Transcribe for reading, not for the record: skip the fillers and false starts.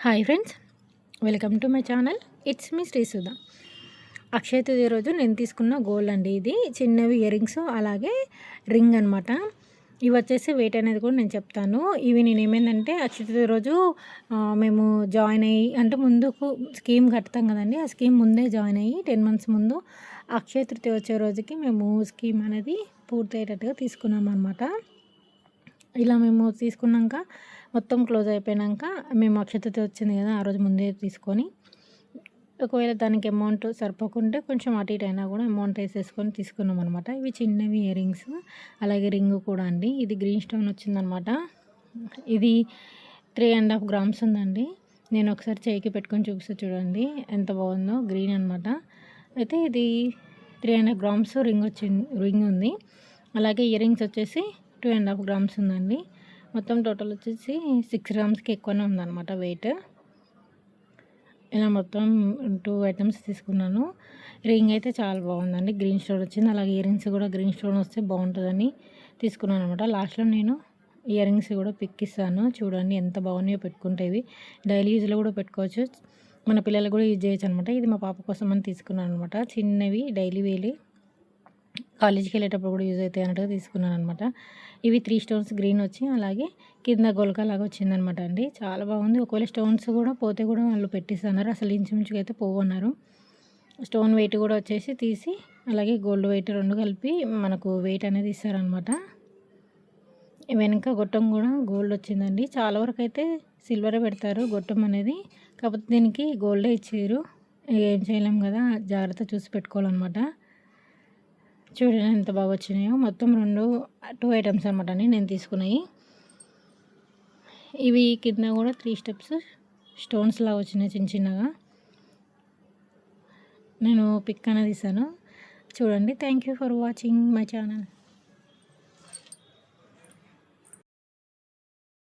Hi friends, welcome to my channel. It's me Srisudha. Akshaya Tritiya రోజు నేను తీసుకున్న గోల్డ్ అండి. ఇది చిన్నవి ఇయర్ రింగ్స్, అలాగే రింగ్ అనమాట. ఇవి వచ్చేసి వెయిట్ అనేది కూడా నేను చెప్తాను. ఇవి నేను ఏమైందంటే అక్షయ తృతీయ రోజు మేము జాయిన్ అయ్యి, అంటే ముందుకు స్కీమ్ కడతాం కదండి, ఆ స్కీమ్ ముందే జాయిన్ అయ్యి 10 months ముందు అక్షయ తృతీయ వచ్చే రోజుకి మేము స్కీమ్ అనేది పూర్తయ్యేటట్టుగా తీసుకున్నాం అనమాట. ఇలా మేము తీసుకున్నాక మొత్తం క్లోజ్ అయిపోయాక మేము అక్షయ తృతీయ వచ్చింది కదా, ఆ రోజు ముందే తీసుకొని, ఒకవేళ దానికి అమౌంట్ సరిపోకుంటే కొంచెం అటు ఇటు అయినా కూడా అమౌంట్ వేసేసుకొని తీసుకున్నాం అనమాట. ఇవి చిన్నవి ఇయర్ రింగ్స్, అలాగే రింగ్ కూడా అండి. ఇది గ్రీన్ స్టోన్ వచ్చిందనమాట. ఇది 3.5 grams ఉందండి. నేను ఒకసారి చేయికి పెట్టుకొని చూపిస్తే చూడండి ఎంత బాగుందో, గ్రీన్ అనమాట. అయితే ఇది 3.5 grams రింగ్ ఉంది. అలాగే ఇయర్ రింగ్స్ వచ్చేసి 2.5 grams ఉందండి. మొత్తం టోటల్ వచ్చేసి 6 grams ఎక్కువనే ఉందన్నమాట వెయిట్. ఇలా మొత్తం 2 items తీసుకున్నాను. రింగ్ అయితే చాలా బాగుందండి, గ్రీన్ స్టోన్ వచ్చింది. అలాగే ఇయర్ రింగ్స్ కూడా గ్రీన్ స్టోన్ వస్తే బాగుంటుందని తీసుకున్నాను అనమాట. లాస్ట్లో నేను ఇయర్ రింగ్స్ కూడా పిక్ ఇస్తాను, చూడండి ఎంత బాగున్నాయో. పెట్టుకుంటే ఇవి డైలీ యూజ్లో కూడా పెట్టుకోవచ్చు, మన పిల్లలు కూడా యూజ్ చేయొచ్చు అనమాట. ఇది మా పాప కోసం అని తీసుకున్నాను అనమాట. చిన్నవి డైలీ వేలి కాలేజీకి వెళ్ళేటప్పుడు కూడా యూజ్ అవుతాయి అన్నట్టుగా తీసుకున్నాను అనమాట. ఇవి 3 stones గ్రీన్ వచ్చి, అలాగే కింద గొలక లాగా వచ్చిందనమాట అండి. చాలా బాగుంది. ఒకవేళ స్టోన్స్ కూడా పోతే కూడా వాళ్ళు పెట్టిస్తున్నారు, అసలు ఇంచుమించుగా అయితే పోవన్నారు. స్టోన్ వెయిట్ కూడా వచ్చేసి తీసి, అలాగే గోల్డ్ వెయిట్ 2 కలిపి మనకు వెయిట్ అనేది ఇస్తారనమాట. వెనక గొట్టం కూడా గోల్డ్ వచ్చిందండి. చాలా వరకు అయితే సిల్వరే పెడతారు గొట్టం అనేది, కాకపోతే దీనికి గోల్డే ఇచ్చారు. ఏం చేయలేం కదా, జాగ్రత్త చూసి పెట్టుకోవాలన్నమాట. చూడండి ఎంత బాగా వచ్చినాయో. మొత్తం 2 items అనమాట అండి నేను తీసుకున్నాయి. ఇవి కింద కూడా 3 steps స్టోన్స్ లాగా వచ్చినాయి చిన్న చిన్నగా. నేను పిక్ అనేది ఇస్తాను చూడండి. Thank you for watching my channel.